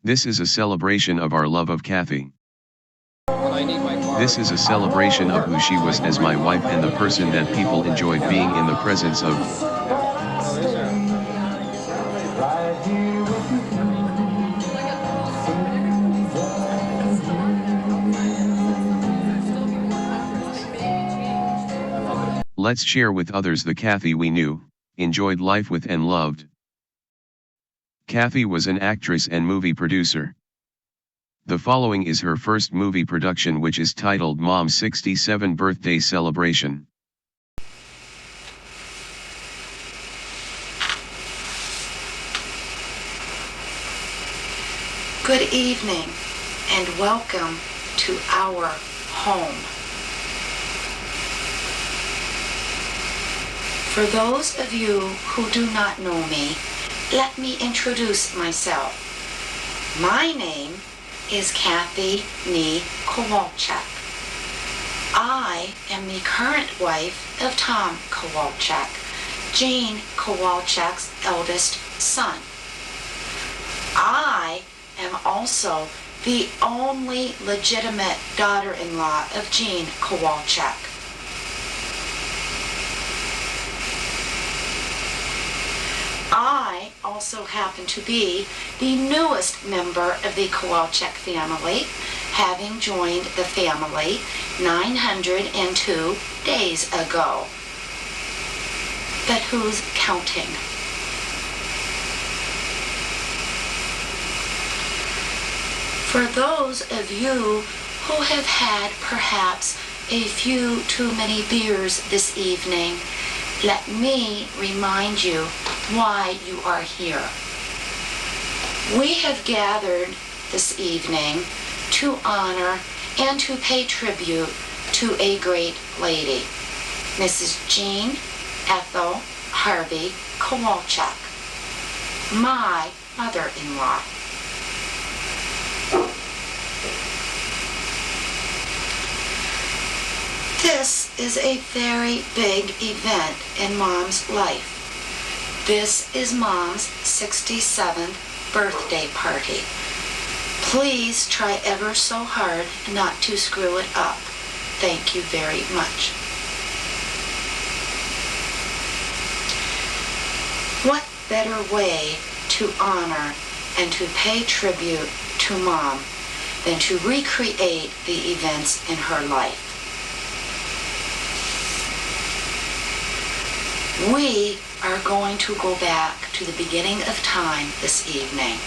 This is a celebration of our love of Kathy. I need my car. This is a celebration of who she was as my wife and the person that people enjoyed being in the presence of. Oh, is there? Let's share with others the Kathy we knew, enjoyed life with and loved. Kathy was an actress and movie producer. The following is her first movie production, which is titled Mom's 67th Birthday Celebration. Good evening and welcome to our home. For those of you who do not know me, let me introduce myself. My name is Kathy Nee Kowalczyk. I am the current wife of Tom Kowalczyk, Jane Kowalczyk's eldest son. I am also the only legitimate daughter-in-law of Jean Kowalczyk. I also happen to be the newest member of the Kowalczyk family, having joined the family 902 days ago. But who's counting? For those of you who have had perhaps a few too many beers this evening, let me remind you why you are here. We have gathered this evening to honor and to pay tribute to a great lady, Mrs. Jean Ethel Harvey Kowalczyk, my mother-in-law. This is a very big event in Mom's life. This is Mom's 67th birthday party. Please try ever so hard not to screw it up. Thank you very much. What better way to honor and to pay tribute to Mom than to recreate the events in her life? We are going to go back to the beginning of time this evening.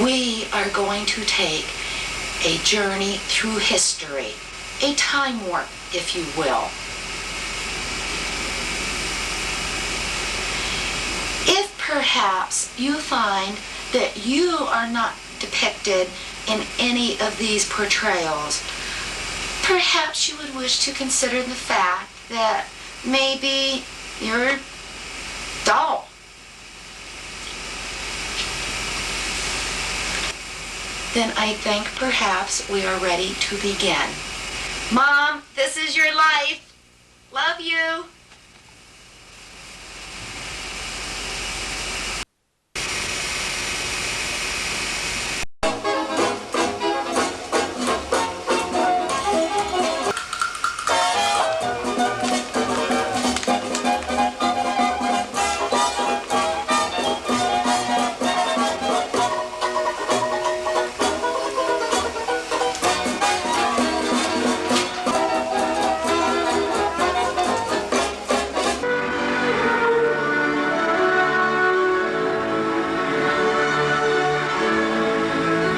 We are going to take a journey through history, a time warp, if you will. If perhaps you find that you are not depicted in any of these portrayals, perhaps you would wish to consider the fact that maybe you're dull. Then I think perhaps we are ready to begin. Mom, this is your life. Love you.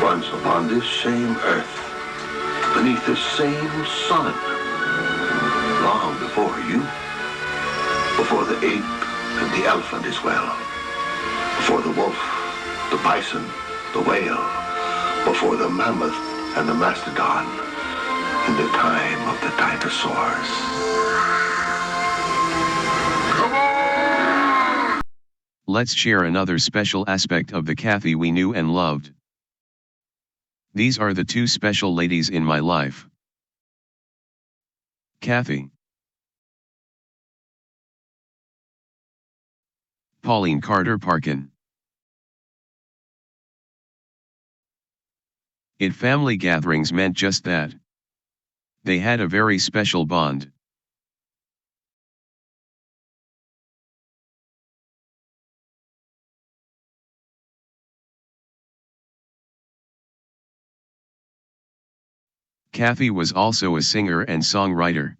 Once upon this same earth, beneath this same sun, long before you, before the ape and the elephant as well, before the wolf, the bison, the whale, before the mammoth and the mastodon, in the time of the dinosaurs. Let's share another special aspect of the Kathy we knew and loved. These are the two special ladies in my life. Kathy. Pauline Carter Parkin. Family gatherings meant just that. They had a very special bond. Kathy was also a singer and songwriter.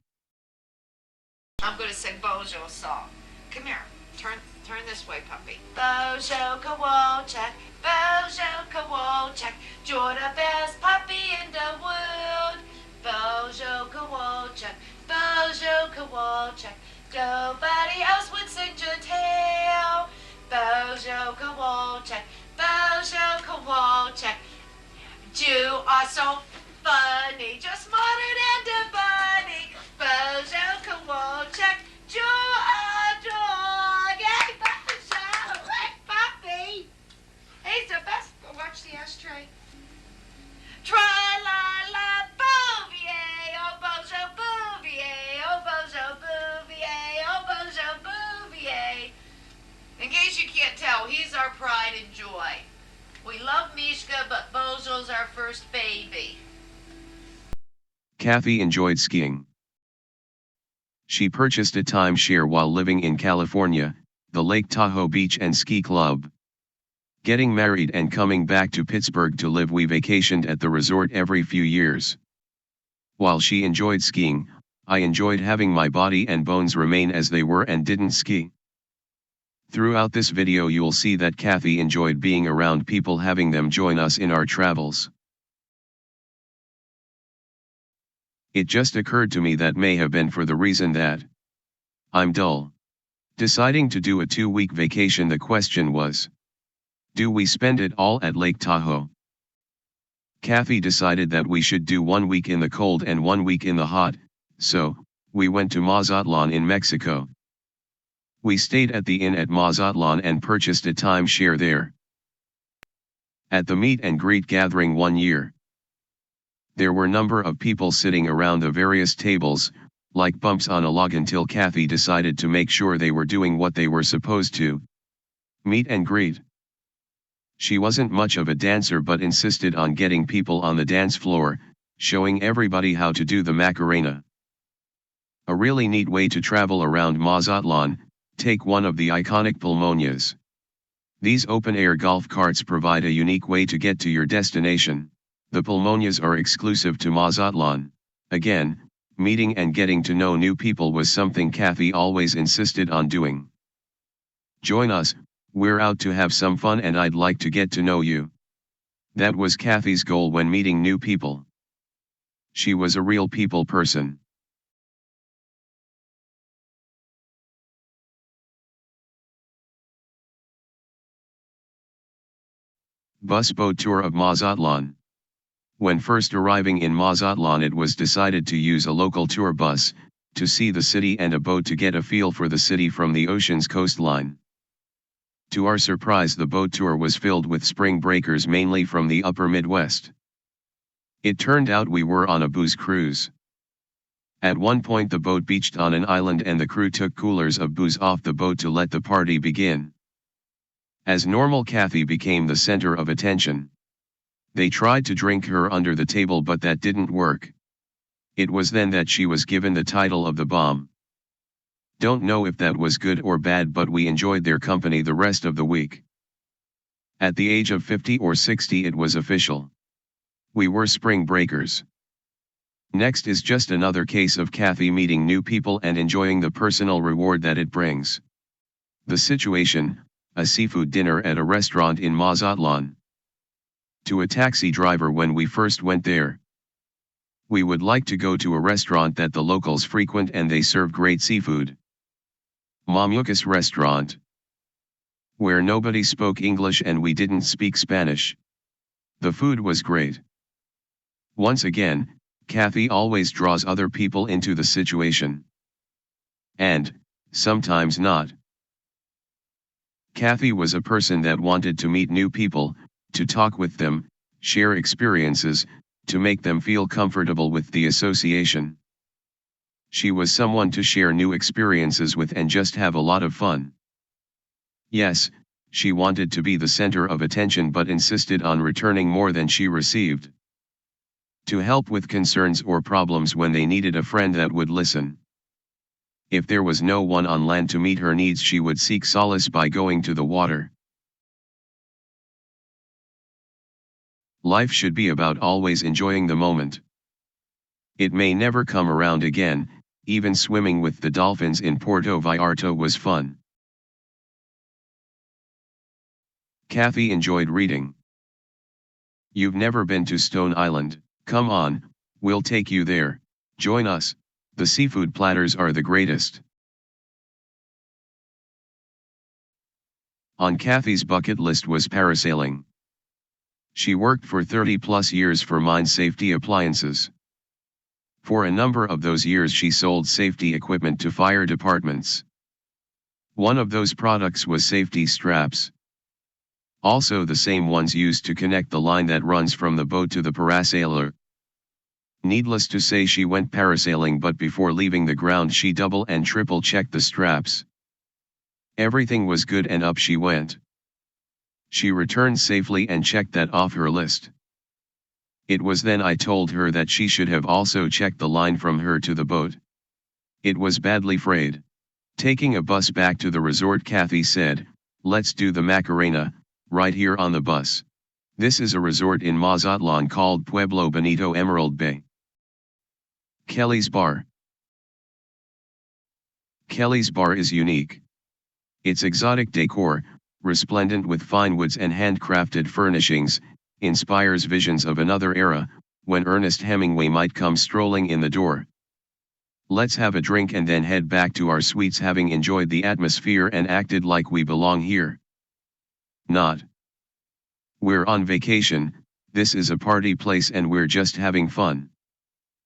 I'm going to sing Bojo's song. Come here. Turn this way, puppy. Bojo Kowalczyk, Bojo Kowalczyk, you're the best puppy in the world. Bojo Kowalczyk, Bojo Kowalczyk, nobody else would sing your tale. Bojo Kowalczyk, Bojo Kowalczyk, you are so funny, just smarter than the bunny. Bojo Kowalczyk, you are a dog. Hey, Bojo, hey, puppy. He's the best. Watch the ashtray. Tra-la-la, Bouvier, oh, Bojo Bouvier, oh, Bojo Bouvier, oh, Bojo Bouvier. In case you can't tell, he's our pride and joy. We love Mishka, but Bojo's our first baby. Kathy enjoyed skiing. She purchased a timeshare while living in California, the Lake Tahoe Beach and Ski Club. Getting married and coming back to Pittsburgh to live, we vacationed at the resort every few years. While she enjoyed skiing, I enjoyed having my body and bones remain as they were and didn't ski. Throughout this video you'll see that Kathy enjoyed being around people, having them join us in our travels. It just occurred to me that may have been for the reason that I'm dull. Deciding to do a 2-week vacation, the question was, do we spend it all at Lake Tahoe? Kathy decided that we should do 1 week in the cold and 1 week in the hot, so we went to Mazatlan in Mexico. We stayed at the inn at Mazatlan and purchased a timeshare there. At the meet and greet gathering one year, there were a number of people sitting around the various tables, like bumps on a log, until Kathy decided to make sure they were doing what they were supposed to. Meet and greet. She wasn't much of a dancer but insisted on getting people on the dance floor, showing everybody how to do the Macarena. A really neat way to travel around Mazatlan. Take one of the iconic pulmonas. These open-air golf carts provide a unique way to get to your destination. The pulmonas are exclusive to Mazatlan. Again, meeting and getting to know new people was something Kathy always insisted on doing. Join us, we're out to have some fun and I'd like to get to know you. That was Kathy's goal when meeting new people. She was a real people person. Bus boat tour of Mazatlan. When first arriving in Mazatlan, it was decided to use a local tour bus to see the city and a boat to get a feel for the city from the ocean's coastline. To our surprise, the boat tour was filled with spring breakers, mainly from the upper Midwest. It turned out we were on a booze cruise. At one point the boat beached on an island and the crew took coolers of booze off the boat to let the party begin. As normal, Kathy became the center of attention. They tried to drink her under the table but that didn't work. It was then that she was given the title of the bomb. Don't know if that was good or bad, but we enjoyed their company the rest of the week. At the age of 50 or 60 it was official. We were spring breakers. Next is just another case of Kathy meeting new people and enjoying the personal reward that it brings. The situation: a seafood dinner at a restaurant in Mazatlan. To a taxi driver when we first went there: we would like to go to a restaurant that the locals frequent and they serve great seafood. Mamucas restaurant. Where nobody spoke English and we didn't speak Spanish. The food was great. Once again, Kathy always draws other people into the situation. And, sometimes not. Kathy was a person that wanted to meet new people, to talk with them, share experiences, to make them feel comfortable with the association. She was someone to share new experiences with and just have a lot of fun. Yes, she wanted to be the center of attention but insisted on returning more than she received. To help with concerns or problems when they needed a friend that would listen. If there was no one on land to meet her needs, she would seek solace by going to the water. Life should be about always enjoying the moment. It may never come around again. Even swimming with the dolphins in Puerto Vallarta was fun. Kathy enjoyed reading. You've never been to Stone Island? Come on, we'll take you there. Join us. The seafood platters are the greatest. On Kathy's bucket list was parasailing. She worked for 30+ years for mine safety appliances. For a number of those years she sold safety equipment to fire departments. One of those products was safety straps. Also the same ones used to connect the line that runs from the boat to the parasailer. Needless to say, she went parasailing, but before leaving the ground she double and triple checked the straps. Everything was good and up she went. She returned safely and checked that off her list. It was then I told her that she should have also checked the line from her to the boat. It was badly frayed. Taking a bus back to the resort, Kathy said, "Let's do the Macarena, right here on the bus. This is a resort in Mazatlan called Pueblo Bonito Emerald Bay." Kelly's Bar. Kelly's Bar is unique. Its exotic decor, resplendent with fine woods and handcrafted furnishings, inspires visions of another era, when Ernest Hemingway might come strolling in the door. Let's have a drink and then head back to our suites, having enjoyed the atmosphere and acted like we belong here. Not. We're on vacation, this is a party place and we're just having fun.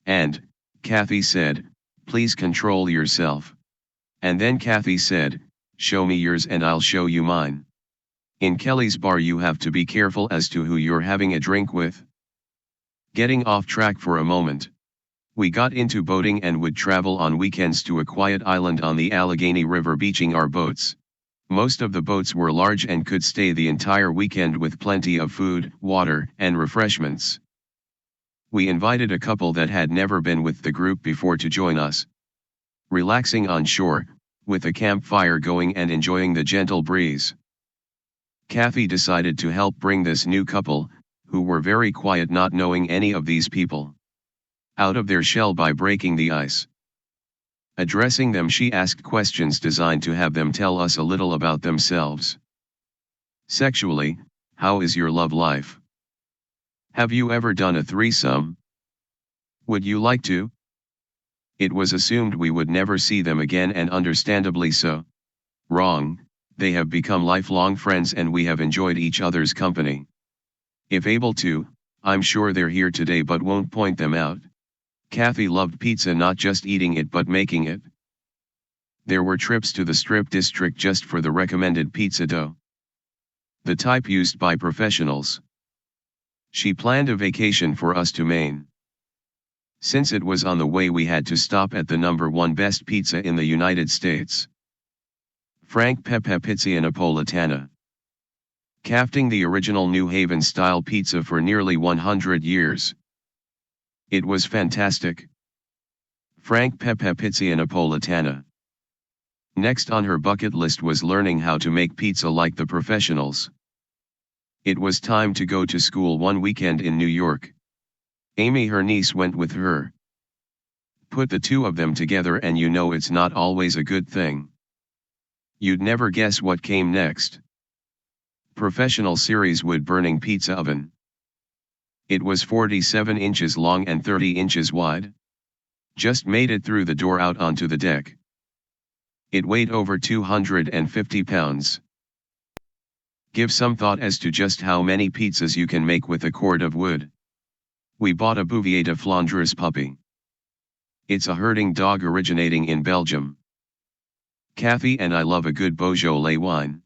And, Kathy said, "Please control yourself." And then Kathy said, "Show me yours and I'll show you mine." In Kelly's Bar you have to be careful as to who you're having a drink with. Getting off track for a moment. We got into boating and would travel on weekends to a quiet island on the Allegheny River, beaching our boats. Most of the boats were large and could stay the entire weekend with plenty of food, water, and refreshments. We invited a couple that had never been with the group before to join us. Relaxing on shore, with a campfire going and enjoying the gentle breeze. Kathy decided to help bring this new couple, who were very quiet, not knowing any of these people, out of their shell by breaking the ice. Addressing them, she asked questions designed to have them tell us a little about themselves. Sexually, how is your love life? Have you ever done a threesome? Would you like to? It was assumed we would never see them again, and understandably so. Wrong, they have become lifelong friends and we have enjoyed each other's company. If able to, I'm sure they're here today but won't point them out. Kathy loved pizza, not just eating it but making it. There were trips to the Strip District just for the recommended pizza dough. The type used by professionals. She planned a vacation for us to Maine. Since it was on the way, we had to stop at the #1 best pizza in the United States. Frank Pepe Pizzeria Napolitana. Crafting the original New Haven-style pizza for nearly 100 years. It was fantastic. Frank Pepe Pizzeria Napolitana. Next on her bucket list was learning how to make pizza like the professionals. It was time to go to school one weekend in New York. Amy, her niece, went with her. Put the two of them together and you know it's not always a good thing. You'd never guess what came next. Professional series wood burning pizza oven. It was 47 inches long and 30 inches wide. Just made it through the door out onto the deck. It weighed over 250 pounds. Give some thought as to just how many pizzas you can make with a cord of wood. We bought a Bouvier de Flandres puppy. It's a herding dog originating in Belgium. Kathy and I love a good Beaujolais wine.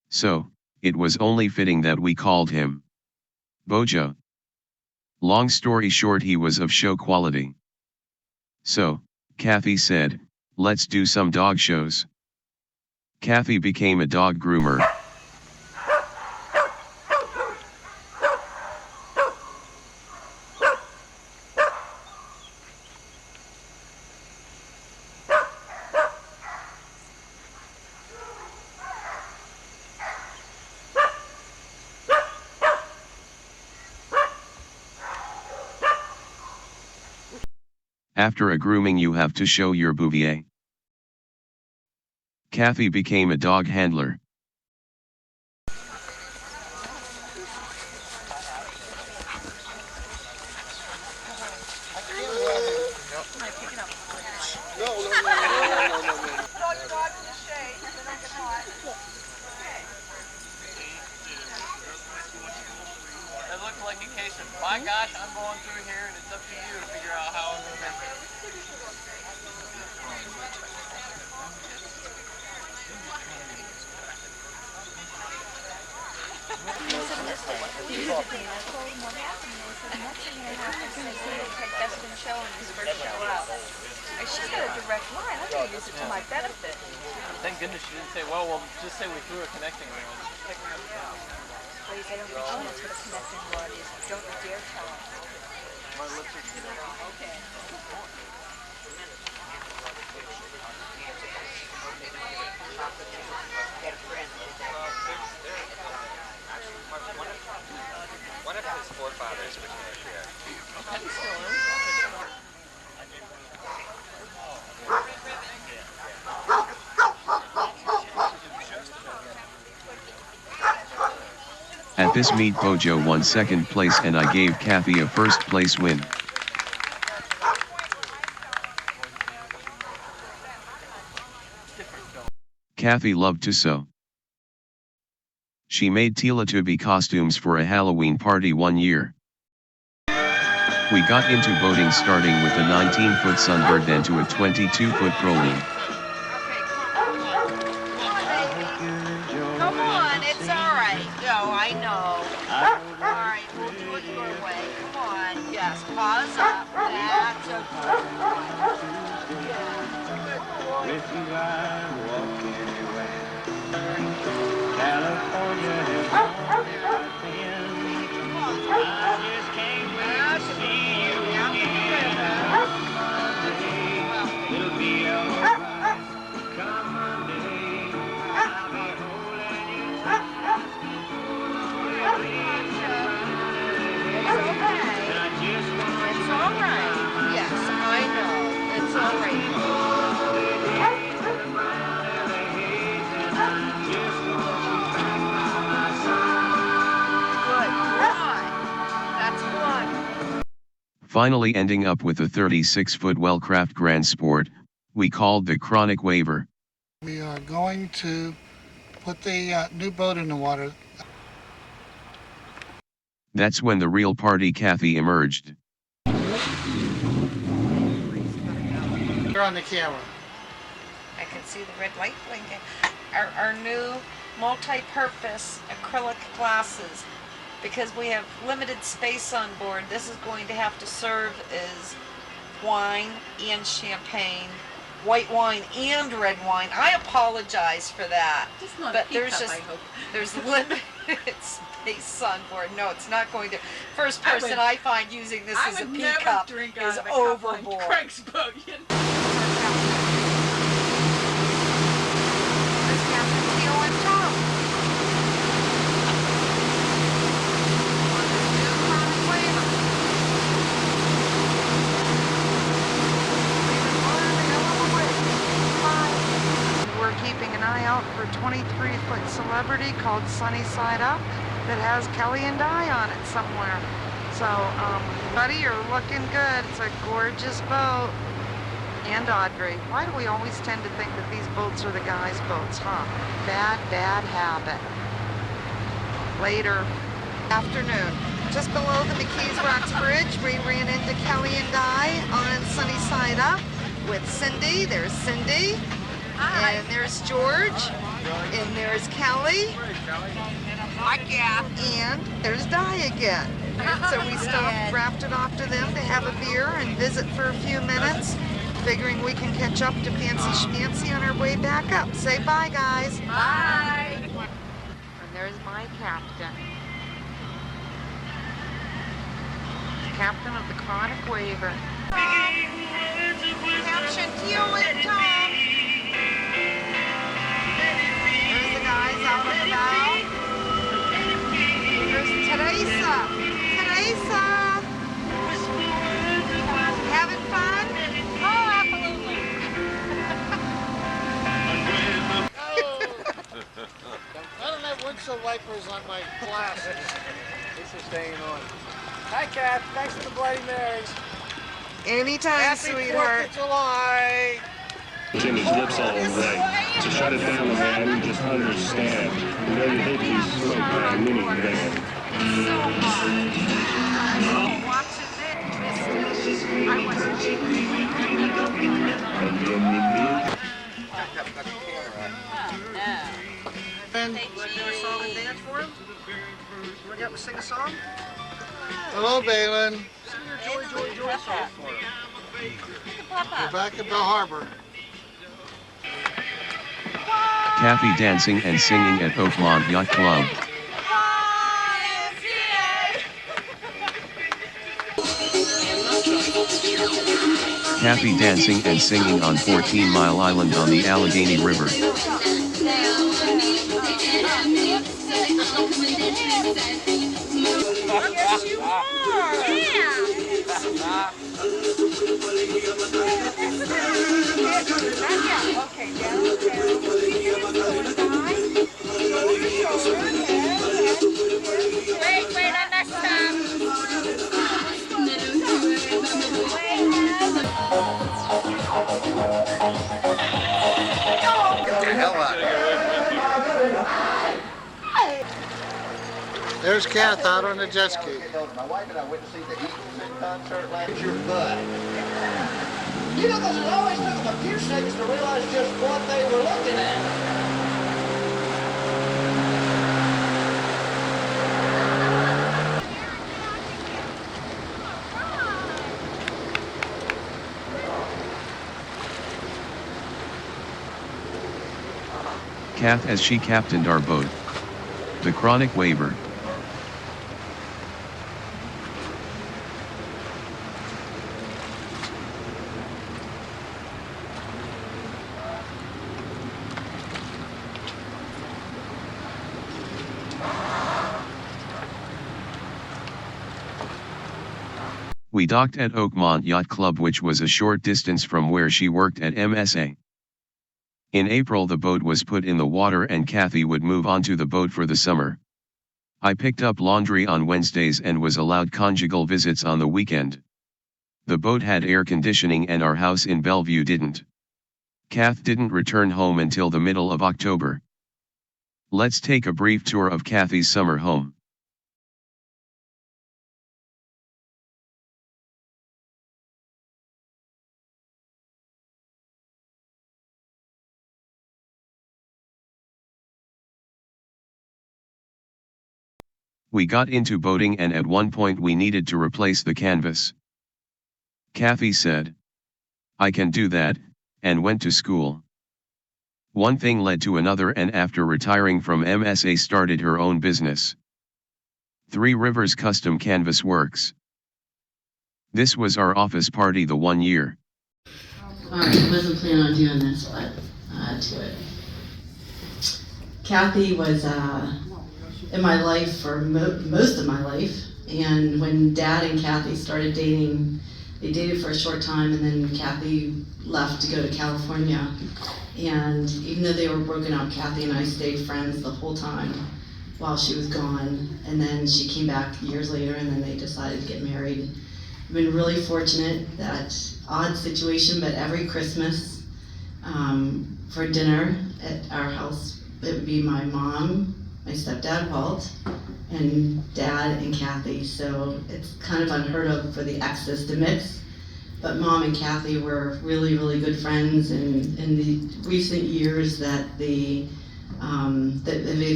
So, it was only fitting that we called him Bojo. Long story short, he was of show quality. So, Kathy said, let's do some dog shows. Kathy became a dog groomer. After a grooming you have to show your bouvier. Kathy became a dog handler. It looked like a case of, my gosh, I'm going through here and it's up to you to figure out how I'm going to make it. She's got a direct line. I'm going to use it to my benefit. Thank goodness she didn't say, well, we'll just say we threw a connecting rod. Please, I don't think she knows what a connecting rod is. Don't you dare tell her. Okay. What if his forefathers were here? At this meet Bojo won second place and I gave Kathy a first place win. Kathy loved to sew. She made Teletubby costumes for a Halloween party one year. We got into boating starting with a 19-foot Sunbird then to a 22-foot Proline. Come on, it's all right. No, I know. All right, we'll do it your way. Come on. Yes, pause up. That's a good one. Yeah, good boy. With you I walk anywhere. California has gone there thin. I just can't wait to see you again. Monday, it'll be alright. Come Monday, I'll be holding you tight. It's okay. And I just want It's all right. Yes, I know. It's all right. Finally ending up with a 36-foot Wellcraft Grand Sport, we called the Chronic Waver. We are going to put the new boat in the water. That's when the real party Kathy emerged. You're on the camera. I can see the red light blinking. Our new multi-purpose acrylic glasses. Because we have limited space on board, this is going to have to serve as wine and champagne, white wine and red wine. I apologize for that. Just not But a there's teacup, just I hope. there's limited space on board. No, it's not going to. First I person would- I find using this I as a would peacup never drink out is of a cup on overboard. Craig's boat, you know. There's Captain Teal on top. On this new Chronic Waver. Leaving one hell of a way. We're keeping an eye out for a 23-foot celebrity called Sunny Side Up that has Kelly and Di on it somewhere. So, buddy, you're looking good. It's a gorgeous boat. And Audrey. Why do we always tend to think that these boats are the guys' boats, huh? Bad, bad habit. Later. Afternoon. Just below the McKees Rocks Bridge, we ran into Kelly and Di on Sunny Side Up with Cindy. There's Cindy. Hi. And there's George. And there's Kelly. Hi, Cap. And there's Di again. So we stopped, wrapped it off to them to have a beer and visit for a few minutes, figuring we can catch up to Fancy Schmancy on our way back up. Say bye, guys. Bye. And there's my captain. Captain of the Chronic Waver. Captain Teal and Tom. There's the guys out on the bow. There's Teresa. Teresa! Having fun? staying on. Hi, Kath. Thanks for the Bloody Marys. Anytime, Happy 4th sweetheart. of July. Jimmy's lips all right. To shut it down, man, you just understand. You know you hate these smoke by a mini van. And You want to do a song and dance for him? You want to sing a song? hello, Balin. Sing your Joy, Joy, Joy song for him. We're back at Bell Harbor. Kathy dancing and singing at Oakmont Yacht Club. Kathy dancing and singing on 14 Mile Island on the Allegheny River. Yes, you are. Okay, down, Wait, I messed Get the hell out of here. There's Kath out on the jet ski. My wife and I went to see the Eagles in concert last year. Your butt. You know, because it always took them a few seconds to realize just what they were looking at. Kath as she captained our boat. The Chronic Waver. We docked at Oakmont Yacht Club, which was a short distance from where she worked at MSA. In April the boat was put in the water and Kathy would move onto the boat for the summer. I picked up laundry on Wednesdays and was allowed conjugal visits on the weekend. The boat had air conditioning and our house in Bellevue didn't. Kath didn't return home until the middle of October. Let's take a brief tour of Kathy's summer home. We got into boating and at one point we needed to replace the canvas. Kathy said, "I can do that," and went to school. One thing led to another and after retiring from MSA started her own business. Three Rivers Custom Canvas Works. This was our office party the one year. Alright, I wasn't planning on doing this, but to it. Kathy was in my life for most of my life, and when Dad and Kathy started dating, they dated for a short time and then Kathy left to go to California, and even though they were broken up, Kathy and I stayed friends the whole time while she was gone, and then she came back years later and then they decided to get married. I've been really fortunate that odd situation, but every Christmas for dinner at our house, it would be my mom, my stepdad Walt, and Dad and Kathy. So it's kind of unheard of for the exes to mix, but Mom and Kathy were really, really good friends, and in the recent years that they've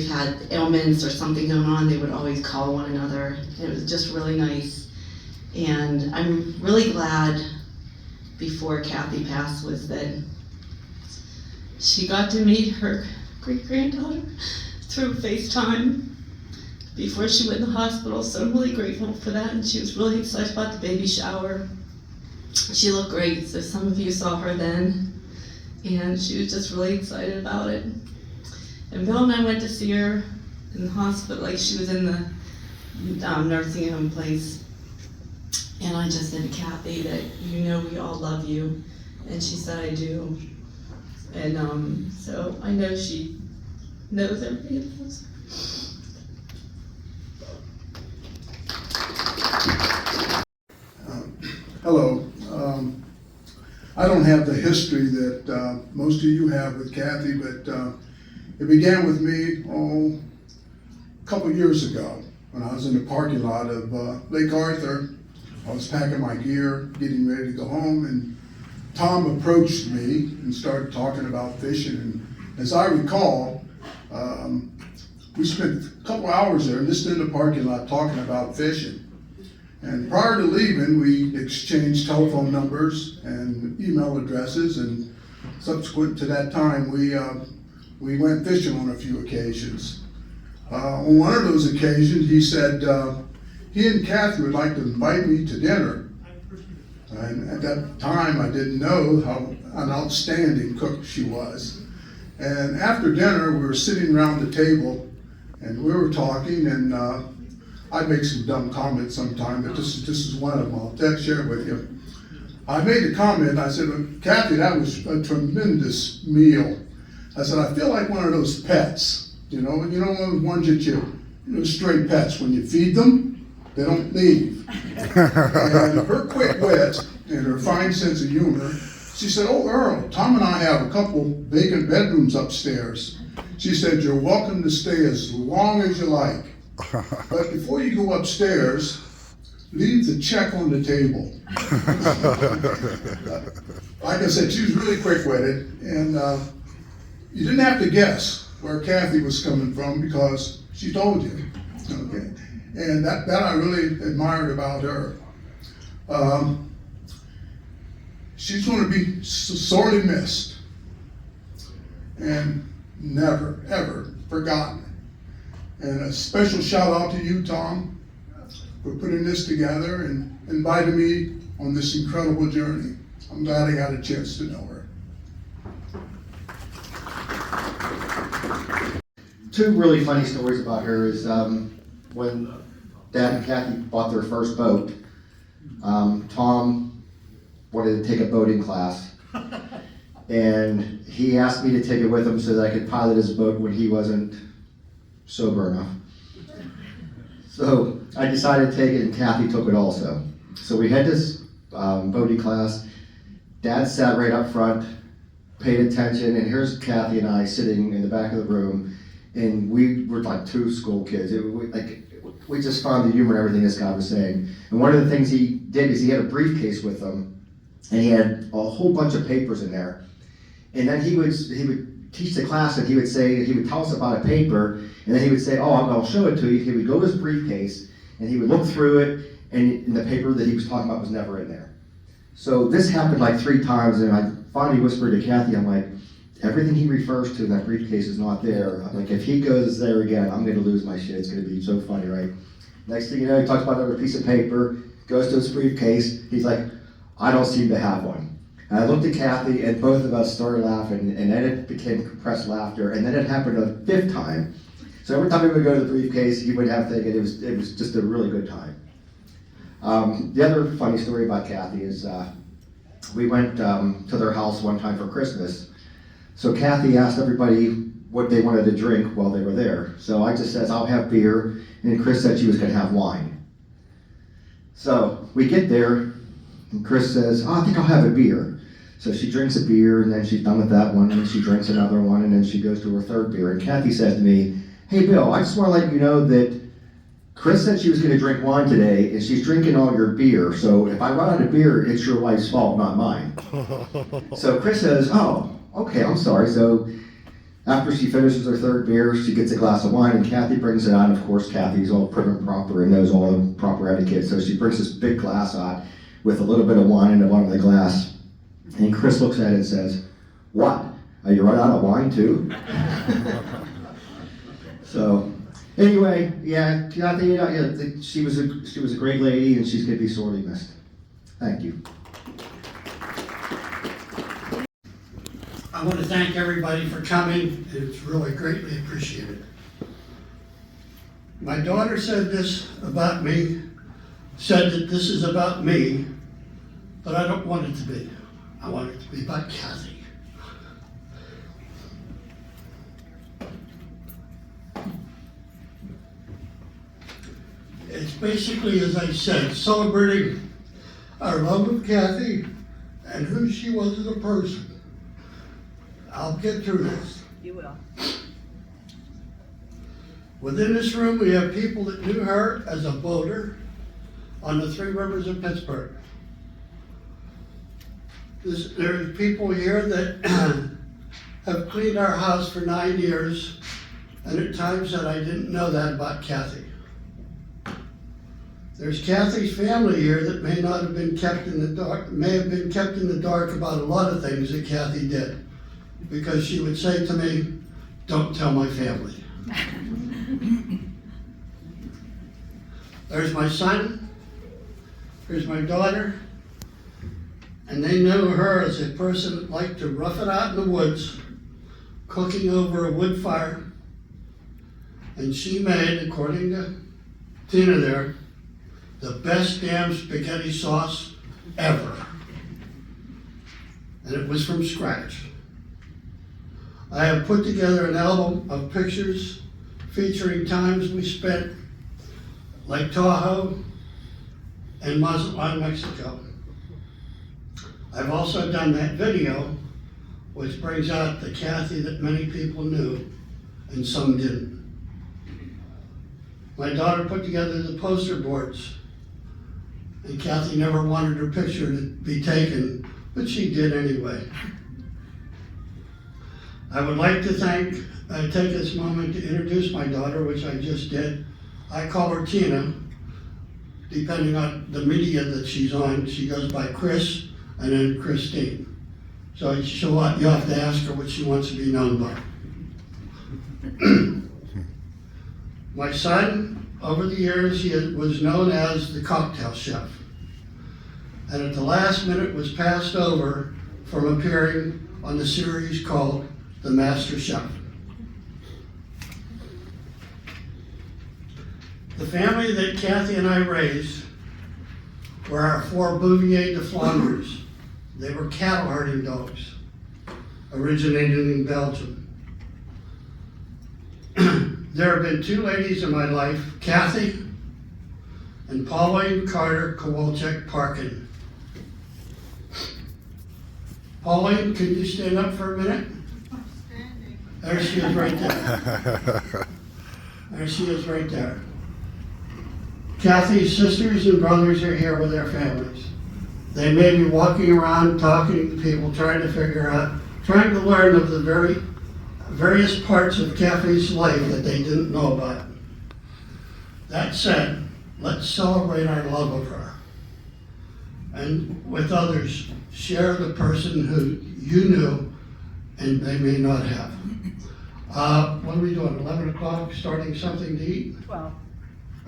had ailments or something going on, they would always call one another. It was just really nice. And I'm really glad before Kathy passed was that she got to meet her great-granddaughter through FaceTime before she went in the hospital, so I'm really grateful for that, and she was really excited about the baby shower. She looked great, so some of you saw her then, and she was just really excited about it. And Bill and I went to see her in the hospital, like she was in the nursing home place, and I just said to Kathy that, you know, we all love you, and she said, I do. And so I know she knows everything about us. I don't have the history that most of you have with Kathy, but it began with me, a couple years ago when I was in the parking lot of Lake Arthur. I was packing my gear, getting ready to go home, and Tom approached me and started talking about fishing. And as I recall, we spent a couple hours there, just in the parking lot, talking about fishing. And prior to leaving, we exchanged telephone numbers and email addresses, and subsequent to that time, we went fishing on a few occasions. On one of those occasions, he said he and Kathy would like to invite me to dinner. And at that time, I didn't know how an outstanding cook she was. And after dinner, we were sitting around the table, and we were talking, and I make some dumb comments sometimes, but this is one of them. I'll share with you. I made a comment. I said, Kathy, that was a tremendous meal. I said, I feel like one of those pets, one of those ones that stray pets. When you feed them, they don't leave. And her quick wit and her fine sense of humor, she said, oh, Earl, Tom and I have a couple vacant bedrooms upstairs. She said, you're welcome to stay as long as you like. But before you go upstairs, leave the check on the table. Like I said, she was really quick-witted, and you didn't have to guess where Kathy was coming from because she told you. Okay, and that I really admired about her. She's going to be sorely missed and never, ever forgotten. And a special shout out to you, Tom, for putting this together and inviting me on this incredible journey. I'm glad I got a chance to know her. Two really funny stories about her is when Dad and Kathy bought their first boat, Tom wanted to take a boating class, and he asked me to take it with him so that I could pilot his boat when he wasn't sober enough. So I decided to take it, and Kathy took it also. So we had this boating class. Dad sat right up front, paid attention, and here's Kathy and I sitting in the back of the room, and we were like two school kids. We just found the humor in everything this guy was saying. And one of the things he did is he had a briefcase with him, and he had a whole bunch of papers in there. And then he would teach the class, and he would tell us about a paper, and then he would say, oh, I'll show it to you. He would go to his briefcase, and he would look through it, and the paper that he was talking about was never in there. So this happened like 3 times, and I finally whispered to Kathy, I'm like, everything he refers to in that briefcase is not there. I'm like, if he goes there again, I'm gonna lose my shit. It's gonna be so funny, right? Next thing you know, he talks about another piece of paper, goes to his briefcase, he's like, I don't seem to have one. And I looked at Kathy, and both of us started laughing, and then it became compressed laughter, and then it happened a 5th time. So every time we would go to the briefcase, he would have thinking it was just a really good time. The other funny story about Kathy is we went to their house one time for Christmas. So Kathy asked everybody what they wanted to drink while they were there. So I just said, I'll have beer, and Chris said she was gonna have wine. So we get there, and Chris says, oh, I think I'll have a beer. So she drinks a beer, and then she's done with that one, and she drinks another one, and then she goes to her 3rd beer. And Kathy says to me, hey Bill, I just wanna let you know that Chris said she was gonna drink wine today, and she's drinking all your beer. So if I run out of beer, it's your wife's fault, not mine. So Chris says, oh, okay, I'm sorry. So after she finishes her 3rd beer, she gets a glass of wine, and Kathy brings it on. Of course, Kathy's all prim and proper and knows all the proper etiquette. So she brings this big glass on with a little bit of wine in the bottom of the glass. And Chris looks at it and says, what? Are you running out of wine too? So anyway, yeah, Kathy, she was a great lady, and she's gonna be sorely missed. Thank you. I want to thank everybody for coming. It's really greatly appreciated. My daughter said this about me, said that this is about me, but I don't want it to be. I want it to be about Kathy. It's basically, as I said, celebrating our love of Kathy and who she was as a person. I'll get through this. You will. Within this room, we have people that knew her as a boater on the Three Rivers of Pittsburgh. There's people here that have cleaned our house for 9 years, and at times that I didn't know that about Kathy. There's Kathy's family here that may not have been kept in the dark, may have been kept in the dark about a lot of things that Kathy did, because she would say to me, "Don't tell my family." There's my son, here's my daughter, and they know her as a person that liked to rough it out in the woods, cooking over a wood fire, and she made, according to Tina there, the best damn spaghetti sauce ever. And it was from scratch. I have put together an album of pictures featuring times we spent Lake Tahoe and Mazatlan, Mexico. I've also done that video, which brings out the Kathy that many people knew and some didn't. My daughter put together the poster boards, and Kathy never wanted her picture to be taken, but she did anyway. I would like to take this moment to introduce my daughter, which I just did. I call her Tina. Depending on the media that she's on, she goes by Chris and then Christine. So you have to ask her what she wants to be known by. My son, over the years, he was known as the cocktail chef. And at the last minute was passed over from appearing on the series called The Master Chef. The family that Kathy and I raised were our 4 Bouvier de Flanders. They were cattle herding dogs, originated in Belgium. There have been 2 ladies in my life, Kathy and Pauline Carter Kowalczyk Parkin. Pauline, can you stand up for a minute? There she is right there. There she is right there. Kathy's sisters and brothers are here with their families. They may be walking around talking to people, trying to learn of the various parts of Kathy's life that they didn't know about. That said, let's celebrate our love of her. And with others, share the person who you knew and they may not have. What are we doing, 11 o'clock, starting something to eat? 12.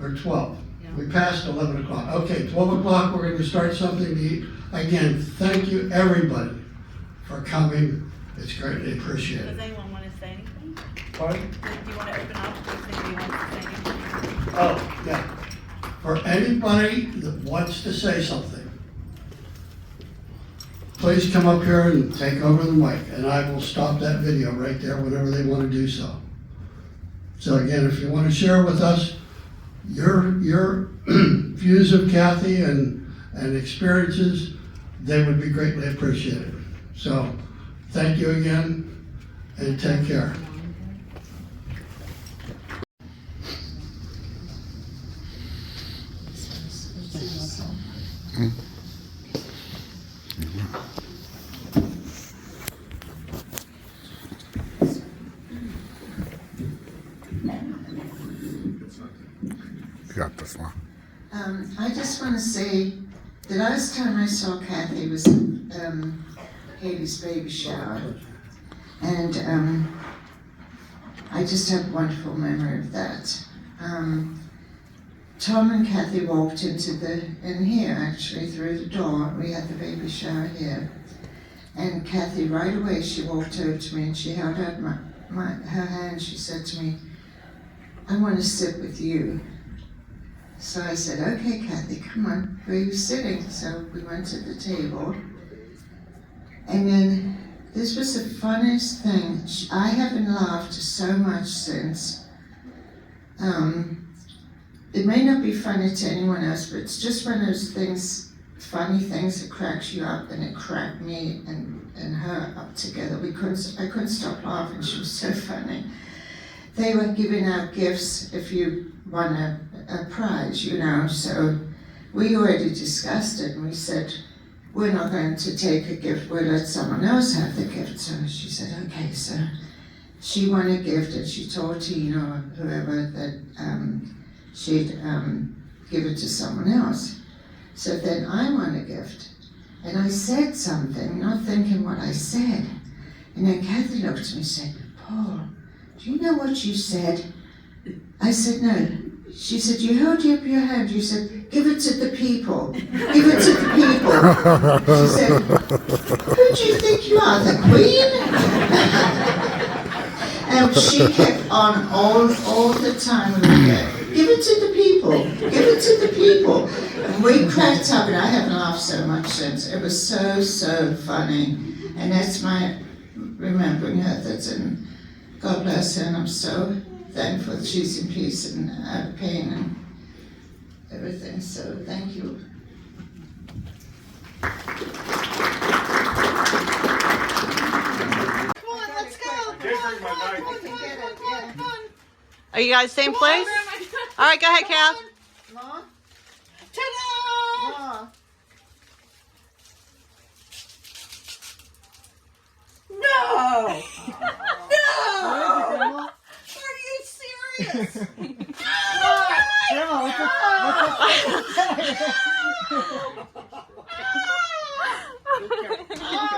Or 12? We passed 11 o'clock. Okay, 12 o'clock, we're going to start something to eat. Again, thank you everybody for coming. It's greatly appreciated. Does anyone want to say anything? Pardon? Do you want to open up? Do you think you want to say anything? Oh, yeah. For anybody that wants to say something, please come up here and take over the mic, and I will stop that video right there whenever they want to do so. So again, if you want to share with us your views of Kathy and experiences, they would be greatly appreciated. So thank you again, and take care. Got this one. I just want to say the last time I saw Kathy was Haley's baby shower, and I just have a wonderful memory of that. Tom and Kathy walked in here actually through the door. We had the baby shower here, and Kathy right away she walked over to me and she held out her hand. She said to me, "I want to sit with you." So I said, "Okay, Kathy, come on, where are you sitting?" So we went to the table. And then this was the funniest thing. I haven't laughed so much since. It may not be funny to anyone else, but it's just one of those things funny things that cracks you up, and it cracked me and her up together. I couldn't stop laughing. She was so funny. They were giving out gifts if you won a prize, you know, so we already discussed it, and we said, we're not going to take a gift, we'll let someone else have the gift. So she said, okay, so she won a gift, and she told Tina or whoever that she'd give it to someone else. So then I won a gift, and I said something, not thinking what I said. And then Kathy looked at me and said, Paul, do you know what you said? I said, no. She said, you held up your hand, you said, give it to the people. Give it to the people. She said, who do you think you are, the Queen? And she kept on all the time with that. Give it to the people. Give it to the people. And we cracked up, and I haven't laughed so much since. It was so, so funny. And that's my remembering her. And God bless her, and I'm so thankful that she's in peace and out of pain and everything. So thank you. Are you guys same place? All right, go ahead, Kath. Mom? Ta-da! No! No! Are you serious? Oh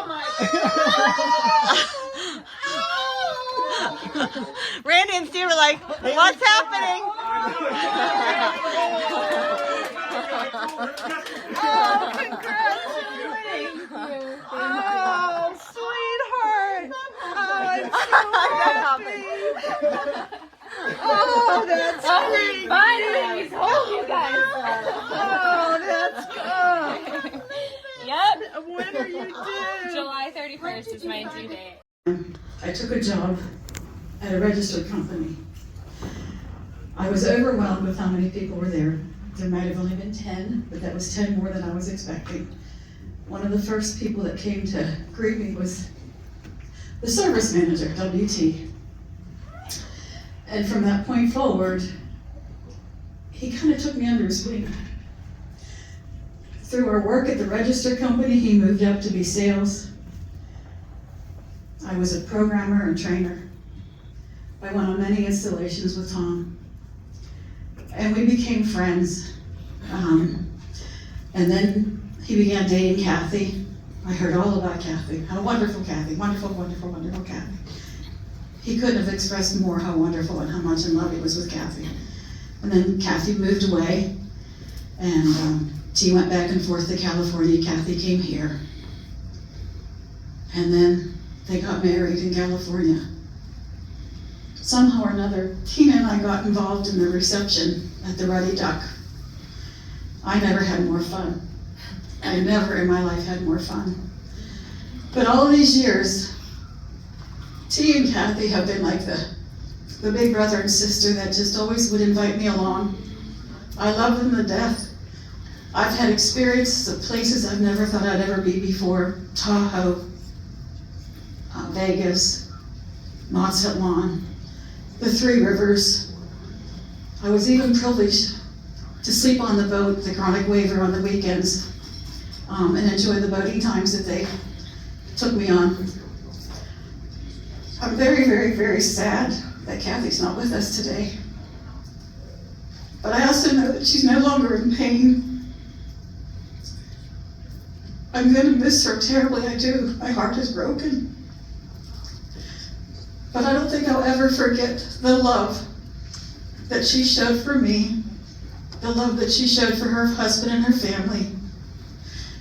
my God! Randy and Steve are like, what's happening? Oh, congratulations! Oh, sweetheart! Oh, I'm so happy! Oh, that's sweet! Finally, we told you guys. Oh, that's good! Yep. When are you due? July 31st is my due date. I took a job at a registered company. I was overwhelmed with how many people were there. There might have only been 10, but that was 10 more than I was expecting. One of the first people that came to greet me was the service manager, WT. And from that point forward, he kind of took me under his wing. Through our work at the register company, he moved up to be sales. I was a programmer and trainer. I went on many installations with Tom. And we became friends. And then he began dating Kathy. I heard all about Kathy. How wonderful Kathy, wonderful, wonderful, wonderful Kathy. He couldn't have expressed more how wonderful and how much in love he was with Kathy. And then Kathy moved away, and she went back and forth to California. Kathy came here. And then they got married in California. Somehow or another, Tina and I got involved in the reception at the Ruddy Duck. I never had more fun. I never in my life had more fun. But all of these years, T and Kathy have been like the big brother and sister that just always would invite me along. I love them to death. I've had experiences of places I've never thought I'd ever be before. Tahoe, Vegas, Mazatlan, the Three Rivers. I was even privileged to sleep on the boat, the Chronic Waver, on the weekends, and enjoy the boating times that they took me on. I'm very, very, very sad that Kathy's not with us today. But I also know that she's no longer in pain. I'm going to miss her terribly, I do. My heart is broken. But I don't think I'll ever forget the love that she showed for me, the love that she showed for her husband and her family.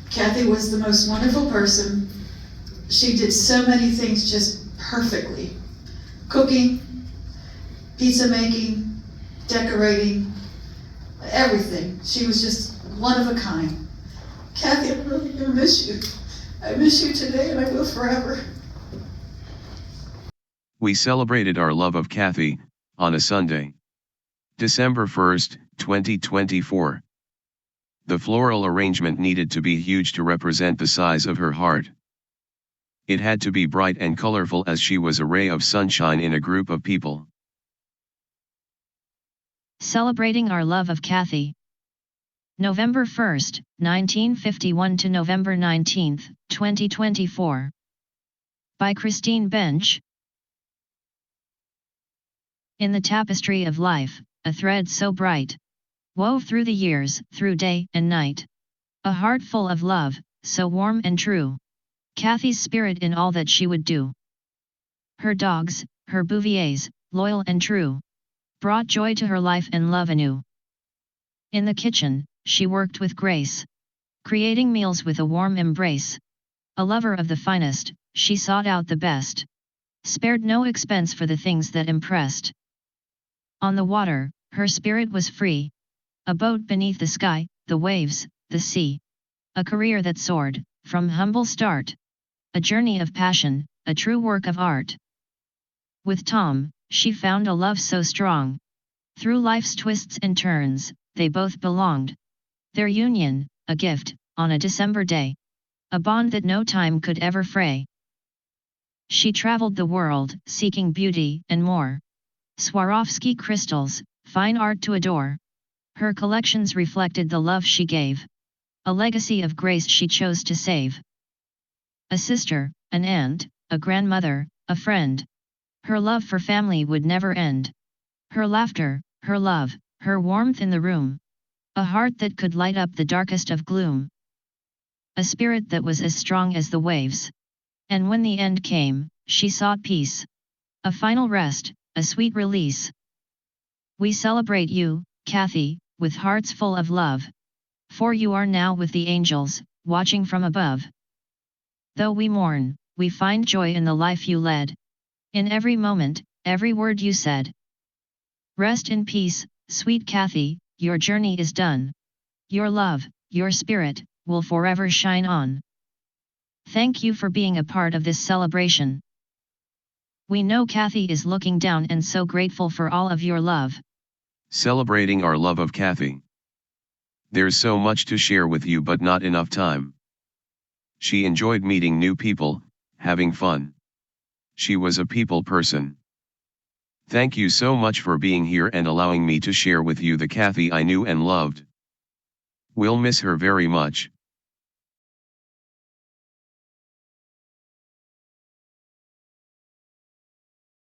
Kathy was the most wonderful person. She did so many things just perfectly. Cooking, pizza making, decorating, everything. She was just one of a kind. Kathy, I really do miss you. I miss you today and I will forever. We celebrated our love of Kathy on a Sunday, December 1st, 2024. The floral arrangement needed to be huge to represent the size of her heart. It had to be bright and colorful as she was a ray of sunshine in a group of people. Celebrating our love of Kathy. November 1st, 1951 to November 19th, 2024. By Christine Bench. In the tapestry of life, a thread so bright, wove through the years, through day and night. A heart full of love, so warm and true. Kathy's spirit in all that she would do. Her dogs, her Bouviers, loyal and true, brought joy to her life and love anew. In the kitchen, she worked with grace, creating meals with a warm embrace. A lover of the finest, she sought out the best, spared no expense for the things that impressed. On the water, her spirit was free. A boat beneath the sky, the waves, the sea. A career that soared, from humble start. A journey of passion, a true work of art. With Tom, she found a love so strong. Through life's twists and turns, they both belonged. Their union, a gift, on a December day. A bond that no time could ever fray. She traveled the world, seeking beauty and more. Swarovski crystals, fine art to adore. Her collections reflected the love she gave. A legacy of grace she chose to save. A sister, an aunt, a grandmother, a friend. Her love for family would never end. Her laughter, her love, her warmth in the room. A heart that could light up the darkest of gloom. A spirit that was as strong as the waves. And when the end came, she sought peace. A final rest, a sweet release. We celebrate you, Kathy, with hearts full of love. For you are now with the angels, watching from above. Though we mourn, we find joy in the life you led. In every moment, every word you said. Rest in peace, sweet Kathy, your journey is done. Your love, your spirit, will forever shine on. Thank you for being a part of this celebration. We know Kathy is looking down and so grateful for all of your love. Celebrating our love of Kathy. There's so much to share with you but not enough time. She enjoyed meeting new people, having fun. She was a people person. Thank you so much for being here and allowing me to share with you the Kathy I knew and loved. We'll miss her very much.